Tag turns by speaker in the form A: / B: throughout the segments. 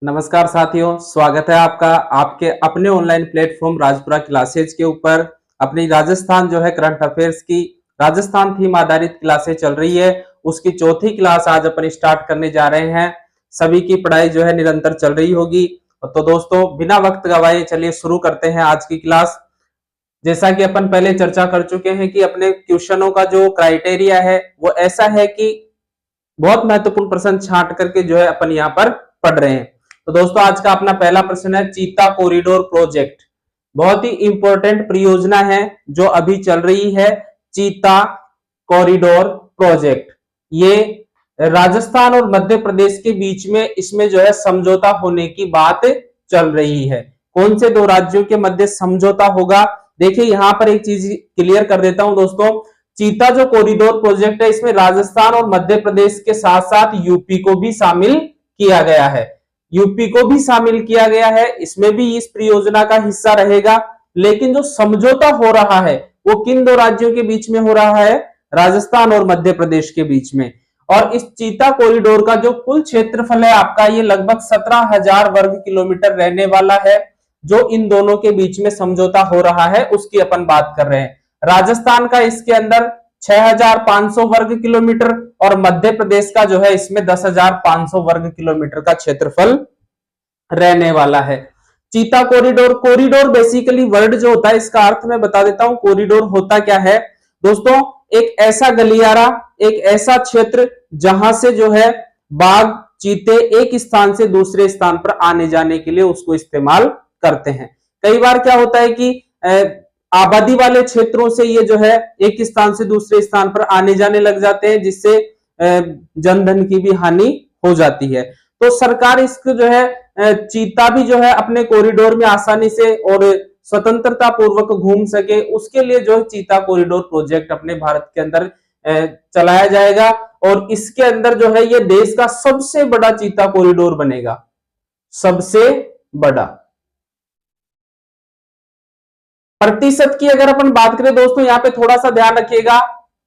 A: नमस्कार साथियों, स्वागत है आपका आपके अपने ऑनलाइन प्लेटफॉर्म राजपुरा क्लासेज के ऊपर। अपनी राजस्थान जो है करंट अफेयर्स की राजस्थान थीम आधारित क्लासेज चल रही है, उसकी चौथी क्लास आज अपन स्टार्ट करने जा रहे हैं। सभी की पढ़ाई जो है निरंतर चल रही होगी। तो दोस्तों बिना वक्त गवाए चलिए शुरू करते हैं आज की क्लास। जैसा कि अपन पहले चर्चा कर चुके हैं कि अपने क्वेश्चनों का जो क्राइटेरिया है वो ऐसा है कि बहुत महत्वपूर्ण प्रश्न छांट करके जो है अपन यहाँ पर पढ़ रहे हैं। तो दोस्तों आज का अपना पहला प्रश्न है चीता कॉरिडोर प्रोजेक्ट। बहुत ही इंपॉर्टेंट परियोजना है जो अभी चल रही है, चीता कॉरिडोर प्रोजेक्ट। ये राजस्थान और मध्य प्रदेश के बीच में इसमें जो है समझौता होने की बात चल रही है। कौन से दो राज्यों के मध्य समझौता होगा? देखिए यहां पर एक चीज क्लियर कर देता हूं दोस्तों, चीता जो कॉरिडोर प्रोजेक्ट है इसमें राजस्थान और मध्य प्रदेश के साथ साथ यूपी को भी शामिल किया गया है। यूपी को भी शामिल किया गया है, इसमें भी इस परियोजना का हिस्सा रहेगा। लेकिन जो समझौता हो रहा है वो किन दो राज्यों के बीच में हो रहा है? राजस्थान और मध्य प्रदेश के बीच में। और इस चीता कॉरिडोर का जो कुल क्षेत्रफल है आपका ये लगभग 17,000 वर्ग किलोमीटर रहने वाला है। जो इन दोनों के बीच में समझौता हो रहा है उसकी अपन बात कर रहे हैं। राजस्थान का इसके अंदर 6,500 वर्ग किलोमीटर और मध्य प्रदेश का जो है इसमें 10,500 वर्ग किलोमीटर का क्षेत्रफल रहने वाला है। चीता कॉरिडोर, कॉरिडोर बेसिकली वर्ड जो होता है इसका अर्थ मैं बता देता हूं। कॉरिडोर होता क्या है दोस्तों? एक ऐसा गलियारा, एक ऐसा क्षेत्र जहां से जो है बाघ चीते एक स्थान से दूसरे स्थान पर आने जाने के लिए उसको इस्तेमाल करते हैं। कई बार क्या होता है कि आबादी वाले क्षेत्रों से ये जो है एक स्थान से दूसरे स्थान पर आने जाने लग जाते हैं, जिससे जनधन की भी हानि हो जाती है। तो सरकार इसको जो है चीता भी जो है अपने कॉरिडोर में आसानी से और स्वतंत्रता पूर्वक घूम सके, उसके लिए जो है चीता कॉरिडोर प्रोजेक्ट अपने भारत के अंदर चलाया जाएगा। और इसके अंदर जो है ये देश का सबसे बड़ा चीता कॉरिडोर बनेगा, सबसे बड़ा। प्रतिशत की अगर अपन बात करें दोस्तों, यहाँ पे थोड़ा सा ध्यान रखिएगा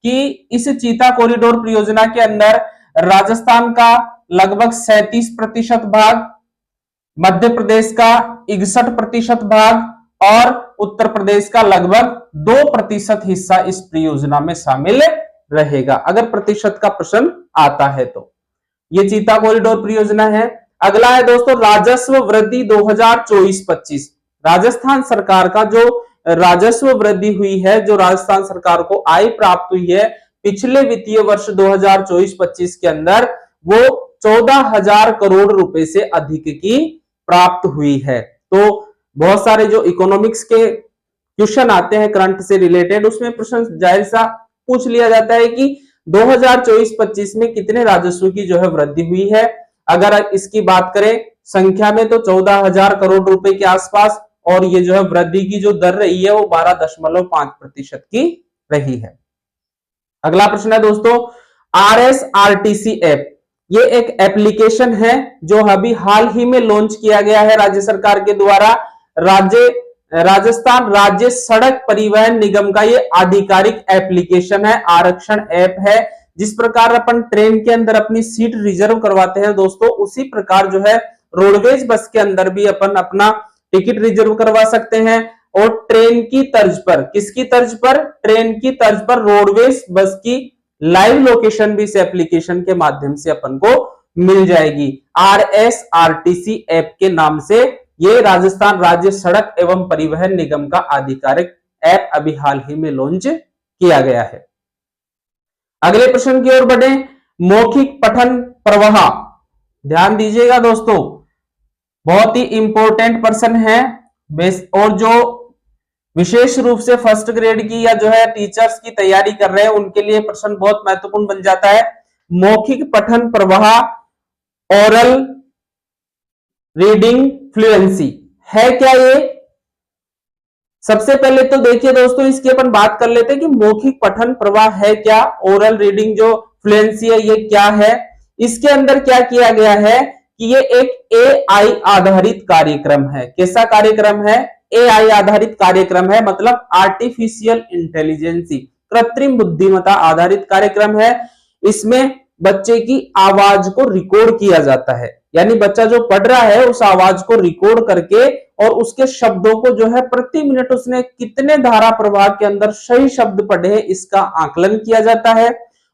A: कि इस चीता कॉरिडोर परियोजना के अंदर राजस्थान का लगभग 37% भाग, मध्य प्रदेश का 61% भाग और उत्तर प्रदेश का लगभग 2% हिस्सा इस परियोजना में शामिल रहेगा, अगर प्रतिशत का प्रश्न आता है तो। ये चीता कॉरिडोर परियोजना है। अगला है दोस्तों राजस्व वृद्धि 2024-25। राजस्थान सरकार का जो राजस्व वृद्धि हुई है, जो राजस्थान सरकार को आय प्राप्त हुई है पिछले वित्तीय वर्ष 2024-25 के अंदर, वो 14,000 करोड़ रुपए से अधिक की प्राप्त हुई है। तो बहुत सारे जो इकोनॉमिक्स के क्वेश्चन आते हैं करंट से रिलेटेड, उसमें प्रश्न जाहिर सा पूछ लिया जाता है कि 2024-25 में कितने राजस्व की जो है वृद्धि हुई है। अगर इसकी बात करें संख्या में तो 14,000 करोड़ रुपए के आसपास, और ये जो है वृद्धि की जो दर रही है वो 12.5% की रही है। अगला प्रश्न है दोस्तों RSRTC ऐप। ये एक एप्लीकेशन है जो अभी हाल ही में लॉन्च किया गया है राज्य सरकार के द्वारा। राजस्थान राज्य सड़क परिवहन निगम का ये आधिकारिक एप्लीकेशन है, आरक्षण ऐप है। जिस प्रकार अपन ट्रेन के अंदर अपनी सीट रिजर्व करवाते हैं दोस्तों, उसी प्रकार जो है रोडवेज बस के अंदर भी अपन अपना टिकट रिजर्व करवा सकते हैं। और ट्रेन की तर्ज पर, किसकी तर्ज पर? ट्रेन की तर्ज पर रोडवेज बस की लाइव लोकेशन भी इस एप्लीकेशन के माध्यम से अपन को मिल जाएगी। RSRTC ऐप के नाम से ये राजस्थान राज्य सड़क एवं परिवहन निगम का आधिकारिक ऐप अभी हाल ही में लॉन्च किया गया है। अगले प्रश्न की ओर बढ़े, मौखिक पठन प्रवाह। ध्यान दीजिएगा दोस्तों, बहुत ही इंपॉर्टेंट प्रश्न है। और जो विशेष रूप से फर्स्ट ग्रेड की या जो है टीचर्स की तैयारी कर रहे हैं उनके लिए प्रश्न बहुत महत्वपूर्ण बन जाता है। मौखिक पठन प्रवाह, ओरल रीडिंग फ्लुएंसी है क्या ये? सबसे पहले तो देखिए दोस्तों इसकी अपन बात कर लेते हैं कि मौखिक पठन प्रवाह है क्या, ओरल रीडिंग जो फ्लुएंसी है ये क्या है। इसके अंदर क्या किया गया है कि ये एक AI आधारित कार्यक्रम है। कैसा कार्यक्रम है? AI आधारित कार्यक्रम है, मतलब आर्टिफिशियल इंटेलिजेंसी, कृत्रिम बुद्धिमत्ता आधारित कार्यक्रम है। इसमें बच्चे की आवाज को रिकॉर्ड किया जाता है। यानी बच्चा जो पढ़ रहा है उस आवाज को रिकॉर्ड करके और उसके शब्दों को जो है प्रति मिनट उसने कितने धारा प्रवाह के अंदर सही शब्द पढ़े हैं इसका आकलन किया जाता है।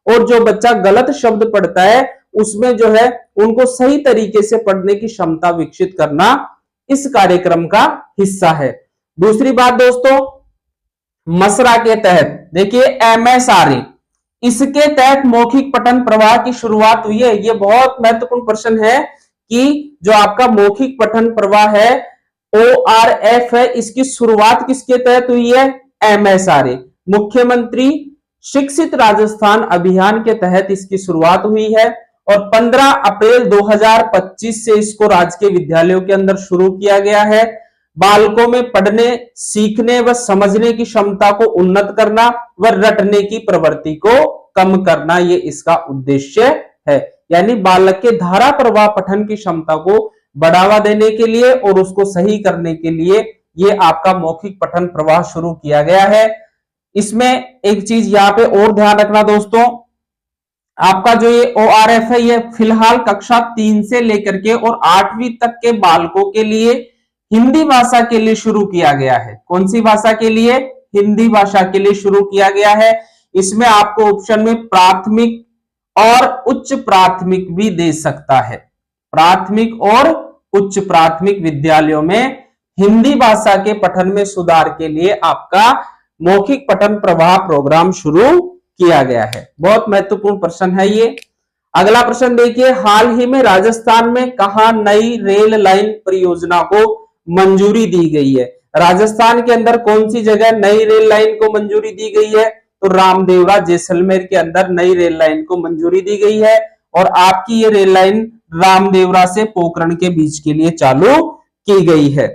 A: और जो बच्चा गलत शब्द पढ़ता है उसमें जो है उनको सही तरीके से पढ़ने की क्षमता विकसित करना इस कार्यक्रम का हिस्सा है। दूसरी बात दोस्तों, मसरा के तहत देखिए MSRE, इसके तहत मौखिक पठन प्रवाह की शुरुआत हुई है। यह बहुत महत्वपूर्ण प्रश्न है कि जो आपका मौखिक पठन प्रवाह है ORF है, इसकी शुरुआत किसके तहत हुई है? MSRE, मुख्यमंत्री शिक्षित राजस्थान अभियान के तहत इसकी शुरुआत हुई है और 15 अप्रैल 2025 से इसको राजकीय विद्यालयों के अंदर शुरू किया गया है। बालकों में पढ़ने, सीखने व समझने की क्षमता को उन्नत करना व रटने की प्रवृत्ति को कम करना, ये इसका उद्देश्य है। यानी बालक के धारा प्रवाह पठन की क्षमता को बढ़ावा देने के लिए और उसको सही करने के लिए ये आपका मौखिक पठन प्रवाह शुरू किया गया है। इसमें एक चीज यहां पे और ध्यान रखना दोस्तों, आपका जो ये ORF है ये फिलहाल कक्षा 3 से लेकर के और 8वीं तक के बालकों के लिए हिंदी भाषा के लिए शुरू किया गया है। कौन सी भाषा के लिए? हिंदी भाषा के लिए शुरू किया गया है। इसमें आपको ऑप्शन में प्राथमिक और उच्च प्राथमिक भी दे सकता है। प्राथमिक और उच्च प्राथमिक विद्यालयों में हिंदी भाषा के पठन में सुधार के लिए आपका मौखिक पठन प्रवाह प्रोग्राम शुरू किया गया है। बहुत महत्वपूर्ण प्रश्न है ये। अगला प्रश्न देखिए, हाल ही में राजस्थान में कहां नई रेल लाइन परियोजना को मंजूरी दी गई है? राजस्थान के अंदर कौन सी जगह नई रेल लाइन को मंजूरी दी गई है? तो रामदेवरा जैसलमेर के अंदर नई रेल लाइन को मंजूरी दी गई है और आपकी ये रेल लाइन रामदेवरा से पोखरण के बीच के लिए चालू की गई है।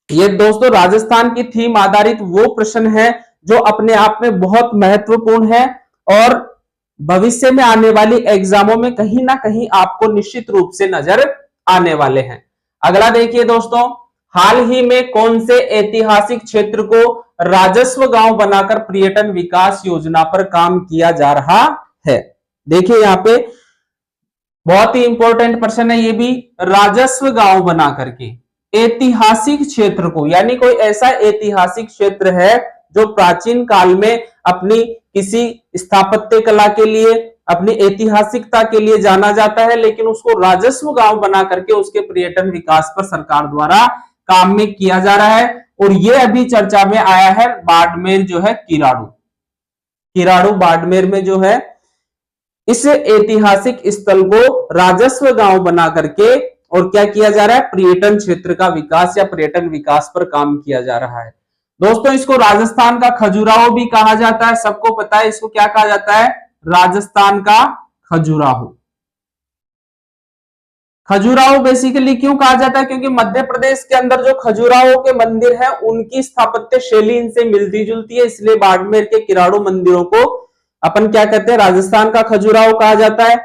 A: ये दोस्तों राजस्थान की थीम आधारित वो प्रश्न है जो अपने आप में बहुत महत्वपूर्ण है और भविष्य में आने वाली एग्जामों में कहीं ना कहीं आपको निश्चित रूप से नजर आने वाले हैं। अगला देखिए दोस्तों, हाल ही में कौन से ऐतिहासिक क्षेत्र को राजस्व गांव बनाकर पर्यटन विकास योजना पर काम किया जा रहा है? देखिए यहाँ पे बहुत ही इंपॉर्टेंट प्रश्न है ये भी। राजस्व गांव बना करके ऐतिहासिक क्षेत्र को, यानी कोई ऐसा ऐतिहासिक क्षेत्र है जो प्राचीन काल में अपनी किसी स्थापत्य कला के लिए, अपनी ऐतिहासिकता के लिए जाना जाता है, लेकिन उसको राजस्व गांव बना करके उसके पर्यटन विकास पर सरकार द्वारा काम में किया जा रहा है। और ये अभी चर्चा में आया है बाड़मेर जो है किराड़ू बाड़मेर में जो है इस ऐतिहासिक स्थल को राजस्व गांव बना करके और क्या किया जा रहा है? पर्यटन क्षेत्र का विकास या पर्यटन विकास पर काम किया जा रहा है। दोस्तों इसको राजस्थान का खजुराहो भी कहा जाता है, सबको पता है इसको क्या कहा जाता है? राजस्थान का खजुराहो। खजुराहो बेसिकली क्यों कहा जाता है? क्योंकि मध्य प्रदेश के अंदर जो खजुराहो के मंदिर हैं उनकी स्थापत्य शैली इनसे मिलती जुलती है, इसलिए बाड़मेर के किराड़ू मंदिरों को अपन क्या कहते हैं? राजस्थान का खजुराहो कहा जाता है।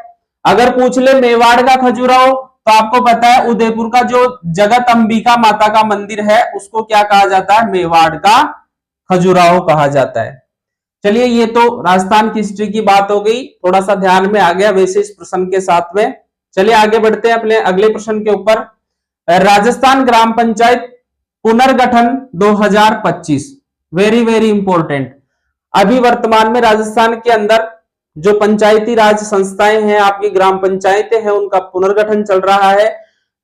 A: अगर पूछ ले मेवाड़ का खजुराहो तो आपको पता है उदयपुर का जो जगत अंबिका माता का मंदिर है उसको क्या कहा जाता है? मेवाड़ का खजुराहो कहा जाता है। चलिए ये तो राजस्थान की हिस्ट्री की बात हो गई, थोड़ा सा ध्यान में आ गया वैसे इस प्रश्न के साथ में। चलिए आगे बढ़ते हैं अपने अगले प्रश्न के ऊपर। राजस्थान ग्राम पंचायत पुनर्गठन 2025, वेरी वेरी इंपॉर्टेंट। अभी वर्तमान में राजस्थान के अंदर जो पंचायती राज संस्थाएं हैं, आपकी ग्राम पंचायतें हैं, उनका पुनर्गठन चल रहा है,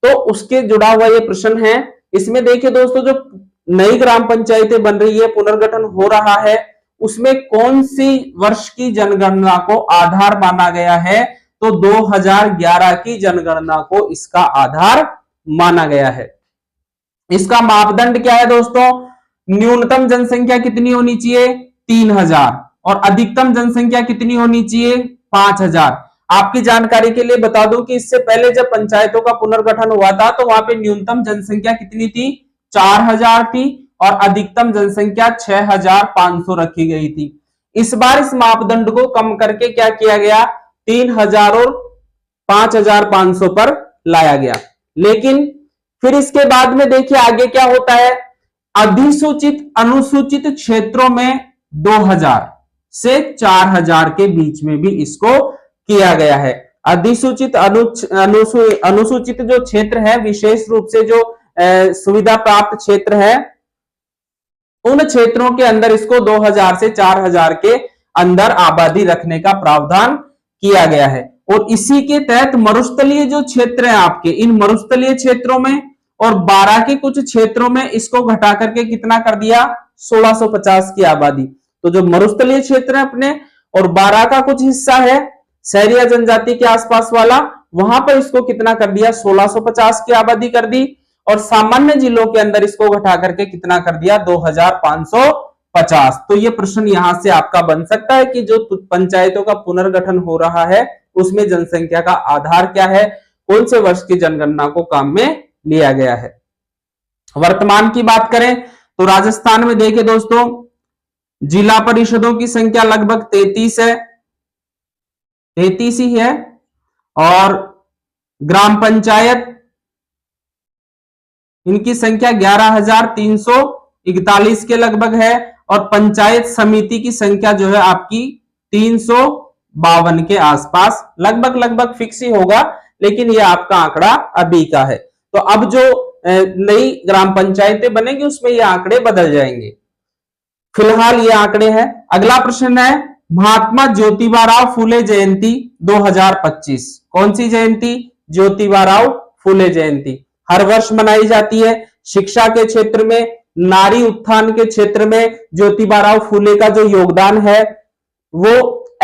A: तो उसके जुड़ा हुआ ये प्रश्न है। इसमें देखिए दोस्तों, जो नई ग्राम पंचायतें बन रही है, पुनर्गठन हो रहा है, उसमें कौन सी वर्ष की जनगणना को आधार माना गया है? तो 2011 की जनगणना को इसका आधार माना गया है। इसका मापदंड क्या है दोस्तों? न्यूनतम जनसंख्या कितनी होनी चाहिए? 3000 और अधिकतम जनसंख्या कितनी होनी चाहिए? 5000। आपकी जानकारी के लिए बता दूं कि इससे पहले जब पंचायतों का पुनर्गठन हुआ था तो वहां पे न्यूनतम जनसंख्या कितनी थी? 4000 थी और अधिकतम जनसंख्या 6500 रखी गई थी। इस बार इस मापदंड को कम करके क्या किया गया? 3000 और 5500 पर लाया गया। लेकिन फिर इसके बाद में देखिए आगे क्या होता है? अधिसूचित अनुसूचित क्षेत्रों में 2000 से 4000 के बीच में भी इसको किया गया है। अधिसूचित अनुसूचित जो क्षेत्र है, विशेष रूप से जो सुविधा प्राप्त क्षेत्र है, उन क्षेत्रों के अंदर इसको 2000 से 4000 के अंदर आबादी रखने का प्रावधान किया गया है। और इसी के तहत मरुस्थलीय जो क्षेत्र है आपके, इन मरुस्थलीय क्षेत्रों में और 12 के कुछ क्षेत्रों में इसको घटा करके कितना कर दिया, 1650 की आबादी। तो जो मरुस्थलीय क्षेत्र है अपने और 12 का कुछ हिस्सा है शहरिया जनजाति के आसपास वाला, वहां पर इसको कितना कर दिया, 1650 की आबादी कर दी। और सामान्य जिलों के अंदर इसको घटा करके कितना कर दिया, 2550। तो ये प्रश्न यहां से आपका बन सकता है कि जो पंचायतों का पुनर्गठन हो रहा है उसमें जनसंख्या का आधार क्या है, कौन से वर्ष की जनगणना को काम में लिया गया है। वर्तमान की बात करें तो राजस्थान में देखिए दोस्तों, जिला परिषदों की संख्या लगभग 33 है, 33 ही है। और ग्राम पंचायत इनकी संख्या 11,341 के लगभग है। और पंचायत समिति की संख्या जो है आपकी 352 के आसपास, लगभग फिक्स ही होगा, लेकिन यह आपका आंकड़ा अभी का है। तो अब जो नई ग्राम पंचायतें बनेंगी उसमें ये आंकड़े बदल जाएंगे। फिलहाल ये आंकड़े हैं। अगला प्रश्न है, महात्मा ज्योतिबा फूले जयंती 2025। कौन सी जयंती, ज्योतिबा फूले जयंती हर वर्ष मनाई जाती है। शिक्षा के क्षेत्र में, नारी उत्थान के क्षेत्र में ज्योतिबा फूले का जो योगदान है वो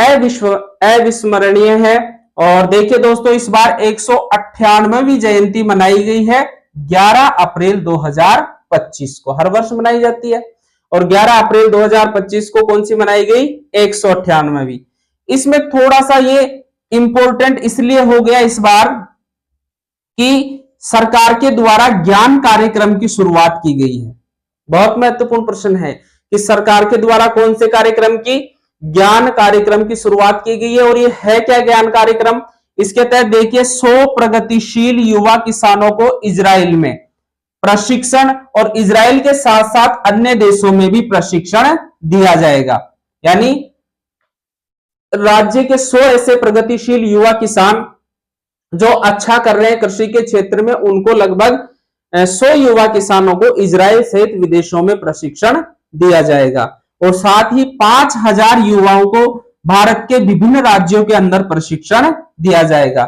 A: अविस्मरणीय है। और देखिए दोस्तों, इस बार 198वीं जयंती मनाई गई है 11 अप्रैल 2025 को। हर वर्ष मनाई जाती है और 11 अप्रैल 2025 को कौन सी मनाई गई, 198वीं। इसमें थोड़ा सा ये इंपॉर्टेंट इसलिए हो गया इस बार कि सरकार के द्वारा ज्ञान कार्यक्रम की शुरुआत की गई है। बहुत महत्वपूर्ण प्रश्न है कि सरकार के द्वारा कौन से कार्यक्रम की, ज्ञान कार्यक्रम की शुरुआत की गई है। और ये है क्या ज्ञान कार्यक्रम, इसके तहत देखिए 100 प्रगतिशील युवा किसानों को इजराइल में प्रशिक्षण और इजराइल के साथ साथ अन्य देशों में भी प्रशिक्षण दिया जाएगा। यानी राज्य के 100 ऐसे प्रगतिशील युवा किसान जो अच्छा कर रहे हैं कृषि के क्षेत्र में, उनको लगभग 100 युवा किसानों को इजराइल सहित विदेशों में प्रशिक्षण दिया जाएगा। और साथ ही 5000 युवाओं को भारत के विभिन्न राज्यों के अंदर प्रशिक्षण दिया जाएगा।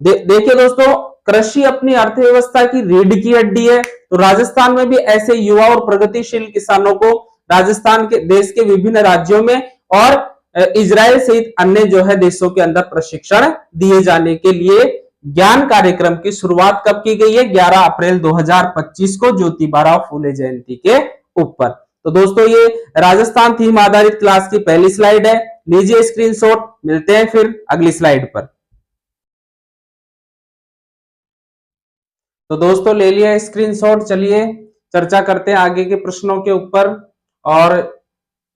A: देखिए दोस्तों, कृषि अपनी अर्थव्यवस्था की रीढ़ की हड्डी है। तो राजस्थान में भी ऐसे युवा और प्रगतिशील किसानों को राजस्थान के देश के विभिन्न राज्यों में और इजराइल सहित अन्य जो है देशों के अंदर प्रशिक्षण दिए जाने के लिए ज्ञान कार्यक्रम की शुरुआत कब की गई है, 11 अप्रैल 2025 को ज्योतिबा फूले जयंती के ऊपर। तो दोस्तों, ये राजस्थान थीम आधारित क्लास की पहली स्लाइड है। लीजिए स्क्रीनशॉट, मिलते हैं फिर अगली स्लाइड पर। तो दोस्तों ले लिया स्क्रीनशॉट, चलिए चर्चा करते हैं आगे के प्रश्नों के ऊपर। और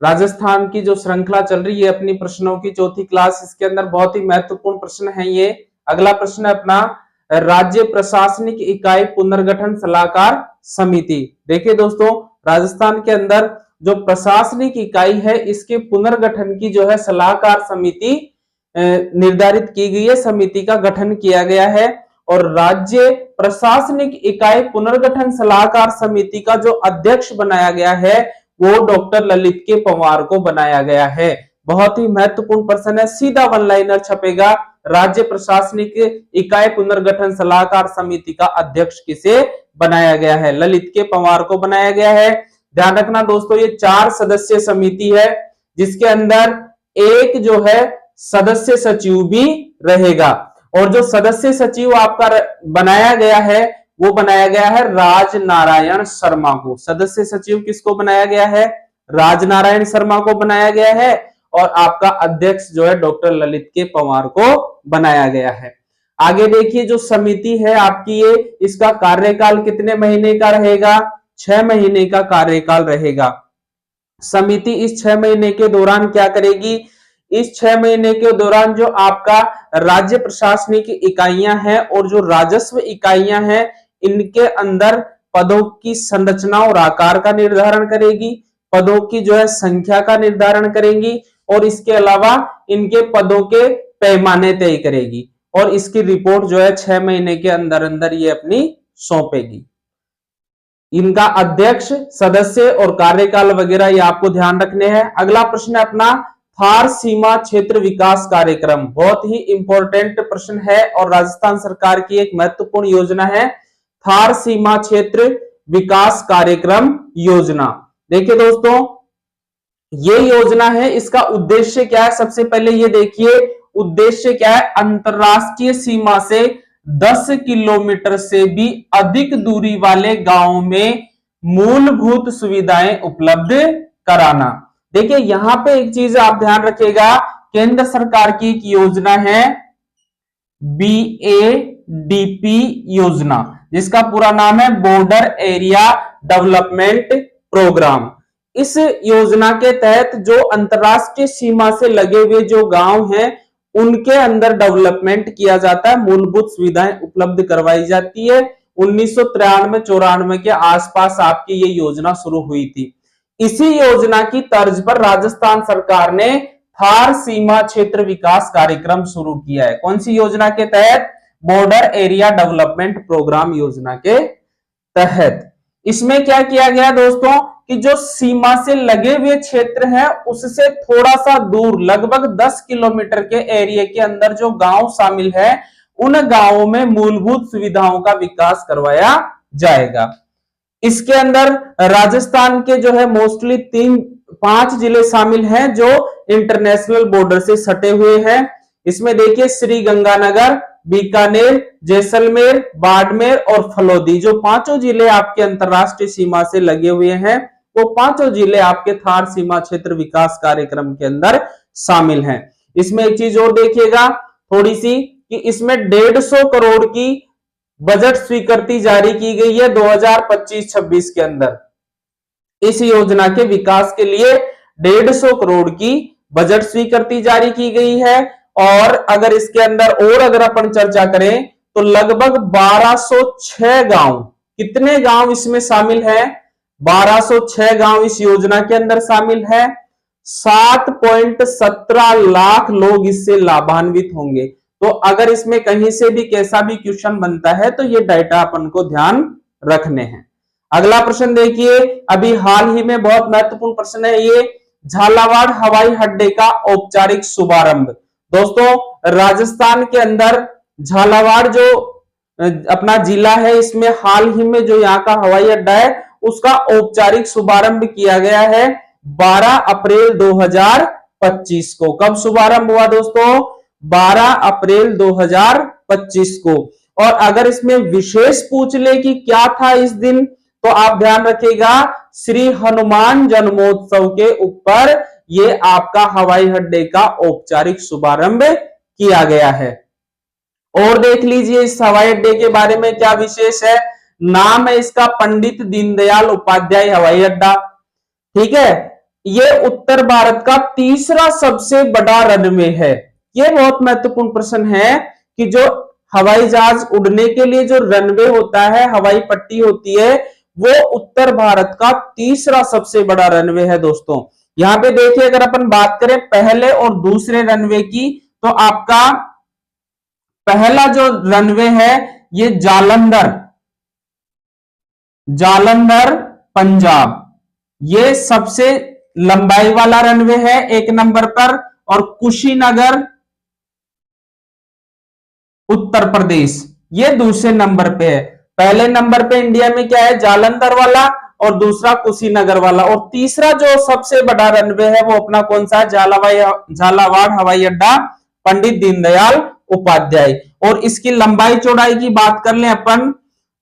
A: राजस्थान की जो श्रृंखला चल रही है अपनी प्रश्नों की, चौथी क्लास, इसके अंदर बहुत ही महत्वपूर्ण प्रश्न है ये। अगला प्रश्न है अपना, राज्य प्रशासनिक इकाई पुनर्गठन सलाहकार समिति। देखिए दोस्तों, राजस्थान के अंदर जो प्रशासनिक इकाई है इसके पुनर्गठन की जो है सलाहकार समिति निर्धारित की गई है, समिति का गठन किया गया है। और राज्य प्रशासनिक इकाई पुनर्गठन सलाहकार समिति का जो अध्यक्ष बनाया गया है वो डॉक्टर ललित के पंवार को बनाया गया है। बहुत ही महत्वपूर्ण प्रश्न है, सीधा वन लाइनर छपेगा। राज्य प्रशासनिक इकाई पुनर्गठन सलाहकार समिति का अध्यक्ष किसे बनाया गया है, ललित के पंवार को बनाया गया है। ध्यान रखना दोस्तों, ये 4 सदस्यीय समिति है जिसके अंदर एक जो है सदस्य सचिव भी रहेगा। और जो सदस्य सचिव आपका बनाया गया है वो बनाया गया है राजनारायण शर्मा को। सदस्य सचिव किसको बनाया गया है, राजनारायण शर्मा को बनाया गया है। और आपका अध्यक्ष जो है डॉक्टर ललित के पंवार को बनाया गया है। आगे देखिए, जो समिति है आपकी ये, इसका कार्यकाल कितने महीने का रहेगा, 6 महीने का कार्यकाल रहेगा। समिति इस 6 महीने के दौरान क्या करेगी, इस 6 महीने के दौरान जो आपका राज्य प्रशासनिक इकाइयां हैं और जो राजस्व इकाइयां हैं, इनके अंदर पदों की संरचना और आकार का निर्धारण करेगी, पदों की जो है संख्या का निर्धारण करेंगी। और इसके अलावा इनके पदों के पैमाने तय करेगी और इसकी रिपोर्ट जो है 6 महीने के अंदर अंदर ये अपनी सौंपेगी। इनका अध्यक्ष, सदस्य और कार्यकाल वगैरह ये आपको ध्यान रखने हैं। अगला प्रश्न है अपना थार सीमा क्षेत्र विकास कार्यक्रम, बहुत ही इंपॉर्टेंट प्रश्न है और राजस्थान सरकार की एक महत्वपूर्ण योजना है थार सीमा क्षेत्र विकास कार्यक्रम योजना। देखिए दोस्तों, ये योजना है, इसका उद्देश्य क्या है? सबसे पहले ये देखिए उद्देश्य क्या है। अंतरराष्ट्रीय सीमा से 10 किलोमीटर से भी अधिक दूरी वाले गांवों में मूलभूत सुविधाएं उपलब्ध कराना। देखिए यहां पे एक चीज आप ध्यान रखिएगा, केंद्र सरकार की एक योजना है BADP योजना, जिसका पूरा नाम है बॉर्डर एरिया डेवलपमेंट प्रोग्राम। इस योजना के तहत जो अंतरराष्ट्रीय सीमा से लगे हुए जो गांव हैं उनके अंदर डेवलपमेंट किया जाता है, मूलभूत सुविधाएं उपलब्ध करवाई जाती है। 1993-94 के आसपास आपकी ये योजना शुरू हुई थी। इसी योजना की तर्ज पर राजस्थान सरकार ने थार सीमा क्षेत्र विकास कार्यक्रम शुरू किया है। कौन सी योजना के तहत? बॉर्डर एरिया डेवलपमेंट प्रोग्राम योजना के तहत। इसमें क्या किया गया दोस्तों कि जो सीमा से लगे हुए क्षेत्र है उससे थोड़ा सा दूर लगभग 10 किलोमीटर के एरिया के अंदर जो गांव शामिल है उन गांवों में मूलभूत सुविधाओं का विकास करवाया जाएगा। इसके अंदर राजस्थान के जो है मोस्टली 5 जिले शामिल हैं जो इंटरनेशनल बॉर्डर से सटे हुए हैं। इसमें देखिए श्री गंगानगर, बीकानेर, जैसलमेर, बाड़मेर और फलोदी, जो 5 जिले आपके अंतरराष्ट्रीय सीमा से लगे हुए हैं वो 5 जिले आपके थार सीमा क्षेत्र विकास कार्यक्रम के अंदर शामिल हैं। इसमें एक चीज और देखिएगा थोड़ी सी कि इसमें 150 करोड़ की बजट स्वीकृति जारी की गई है 2025-26 के अंदर। इस योजना के विकास के लिए 150 करोड़ की बजट स्वीकृति जारी की गई है। और अगर इसके अंदर और अगर अपन चर्चा करें तो लगभग 1206 गांव, कितने गांव इसमें शामिल हैं? 1206 गांव इस योजना के अंदर शामिल है। 7.17 लाख लोग इससे लाभान्वित होंगे। तो अगर इसमें कहीं से भी कैसा भी क्वेश्चन बनता है तो ये डाटा अपन को ध्यान रखने हैं। अगला प्रश्न देखिए, अभी हाल ही में बहुत महत्वपूर्ण प्रश्न है ये, झालावाड़ हवाई अड्डे का औपचारिक शुभारंभ। दोस्तों राजस्थान के अंदर झालावाड़ जो अपना जिला है इसमें हाल ही में जो यहाँ का हवाई अड्डा है उसका औपचारिक शुभारंभ किया गया है 12 अप्रैल 2025 को। कब शुभारंभ हुआ दोस्तों? 12 अप्रैल 2025 को। और अगर इसमें विशेष पूछ ले कि क्या था इस दिन तो आप ध्यान रखिएगा, श्री हनुमान जन्मोत्सव के ऊपर ये आपका हवाई अड्डे का औपचारिक शुभारंभ किया गया है। और देख लीजिए इस हवाई अड्डे के बारे में क्या विशेष है। नाम है इसका पंडित दीनदयाल उपाध्याय हवाई अड्डा। ठीक है, ये उत्तर भारत का तीसरा सबसे बड़ा रनवे है। ये बहुत महत्वपूर्ण प्रश्न है कि जो हवाई जहाज उड़ने के लिए जो रनवे होता है, हवाई पट्टी होती है, वो उत्तर भारत का तीसरा सबसे बड़ा रनवे है दोस्तों। यहां पे देखिए अगर अपन बात करें पहले और दूसरे रनवे की तो आपका पहला जो रनवे है ये जालंधर पंजाब, ये सबसे लंबाई वाला रनवे है 1 नंबर पर। और कुशीनगर उत्तर प्रदेश ये दूसरे नंबर पे है। पहले नंबर पे इंडिया में क्या है? जालंधर वाला और दूसरा कुशीनगर वाला। और तीसरा जो सबसे बड़ा रनवे है वो अपना कौन सा है? झालावाड़ हवाई अड्डा पंडित दीनदयाल उपाध्याय। और इसकी लंबाई चौड़ाई की बात कर लें अपन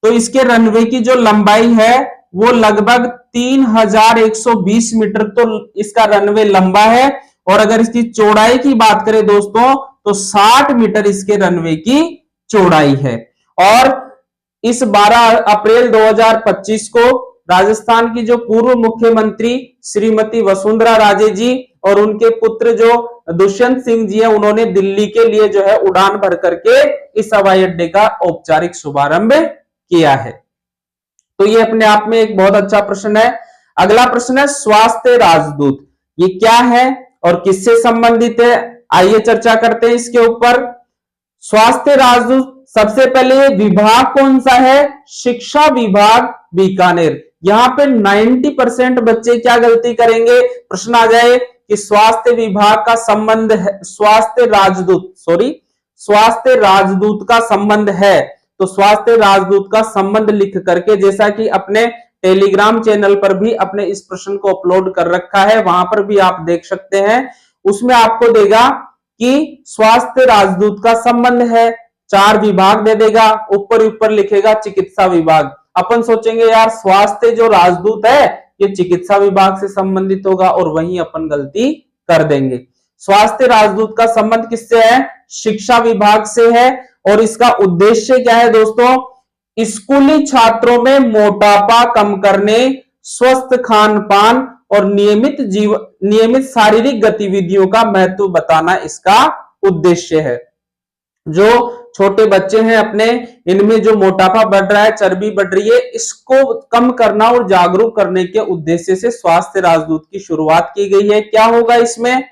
A: तो इसके रनवे की जो लंबाई है वो लगभग 3120 मीटर तो इसका रनवे लंबा है। और अगर इसकी चौड़ाई की बात करें दोस्तों तो 60 मीटर इसके रनवे की चौड़ाई है। और इस 12 अप्रैल 2025 को राजस्थान की जो पूर्व मुख्यमंत्री श्रीमती वसुंधरा राजे जी और उनके पुत्र जो दुष्यंत सिंह जी है उन्होंने दिल्ली के लिए जो है उड़ान भर करके इस हवाई अड्डे का औपचारिक शुभारंभ किया है। तो ये अपने आप में एक बहुत अच्छा प्रश्न है। अगला प्रश्न है स्वास्थ्य राजदूत, ये क्या है और किससे संबंधित है? आइए चर्चा करते हैं इसके ऊपर। स्वास्थ्य राजदूत, सबसे पहले विभाग कौन सा है? शिक्षा विभाग बीकानेर। यहां पे 90% बच्चे क्या गलती करेंगे, प्रश्न आ जाए कि स्वास्थ्य विभाग का संबंध है, स्वास्थ्य राजदूत का संबंध है, तो स्वास्थ्य राजदूत का संबंध लिख करके, जैसा कि अपने टेलीग्राम चैनल पर भी अपने इस प्रश्न को अपलोड कर रखा है, वहां पर भी आप देख सकते हैं। उसमें आपको देगा कि स्वास्थ्य राजदूत का संबंध है, 4 विभाग दे देगा, ऊपर ऊपर लिखेगा चिकित्सा विभाग। अपन सोचेंगे यार स्वास्थ्य जो राजदूत है ये चिकित्सा विभाग से संबंधित होगा, और वहीं अपन गलती कर देंगे। स्वास्थ्य राजदूत का संबंध किससे है? शिक्षा विभाग से है। और इसका उद्देश्य क्या है दोस्तों? स्कूली छात्रों में मोटापा कम करने, स्वस्थ खान पान और नियमित शारीरिक गतिविधियों का महत्व बताना इसका उद्देश्य है। जो छोटे बच्चे हैं अपने, इनमें जो मोटापा बढ़ रहा है, चर्बी बढ़ रही है, इसको कम करना और जागरूक करने के उद्देश्य से स्वास्थ्य राजदूत की शुरुआत की गई है। क्या होगा इसमें?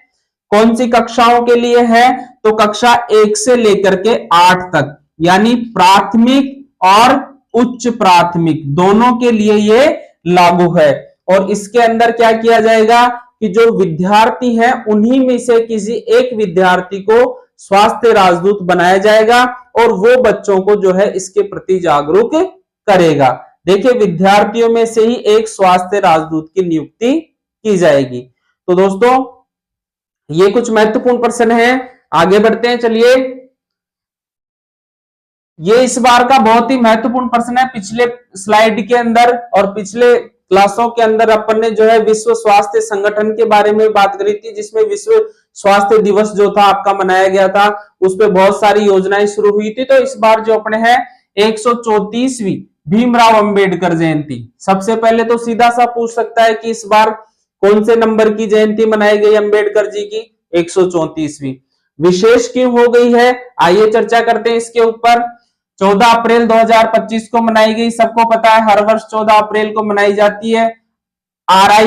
A: कौन सी कक्षाओं के लिए है? तो कक्षा 1 से लेकर के 8 तक, यानी प्राथमिक और उच्च प्राथमिक दोनों के लिए ये लागू है। और इसके अंदर क्या किया जाएगा कि जो विद्यार्थी हैं उन्हीं में से किसी एक विद्यार्थी को स्वास्थ्य राजदूत बनाया जाएगा, और वो बच्चों को जो है इसके प्रति जागरूक करेगा। देखिए, विद्यार्थियों में से ही एक स्वास्थ्य राजदूत की नियुक्ति की जाएगी। तो दोस्तों, ये कुछ महत्वपूर्ण प्रश्न हैं। आगे बढ़ते हैं, चलिए। ये इस बार का बहुत ही महत्वपूर्ण प्रश्न है। पिछले स्लाइड के अंदर और पिछले क्लासों के अंदर अपन ने जो है विश्व स्वास्थ्य संगठन के बारे में बात करी थी, जिसमें विश्व स्वास्थ्य दिवस जो था आपका मनाया गया था, उस पर बहुत सारी योजनाएं शुरू हुई थी। तो इस बार जो अपने है 134वीं भीमराव अंबेडकर जयंती, सबसे पहले तो सीधा सा पूछ सकता है कि इस बार कौन से नंबर की जयंती मनाई गई अंबेडकर जी की? 134वीं। विशेष क्यों हो गई है, आइए चर्चा करते हैं इसके ऊपर। 14 अप्रैल 2025 को मनाई गई, सबको पता है हर वर्ष 14 अप्रैल को मनाई जाती है। RI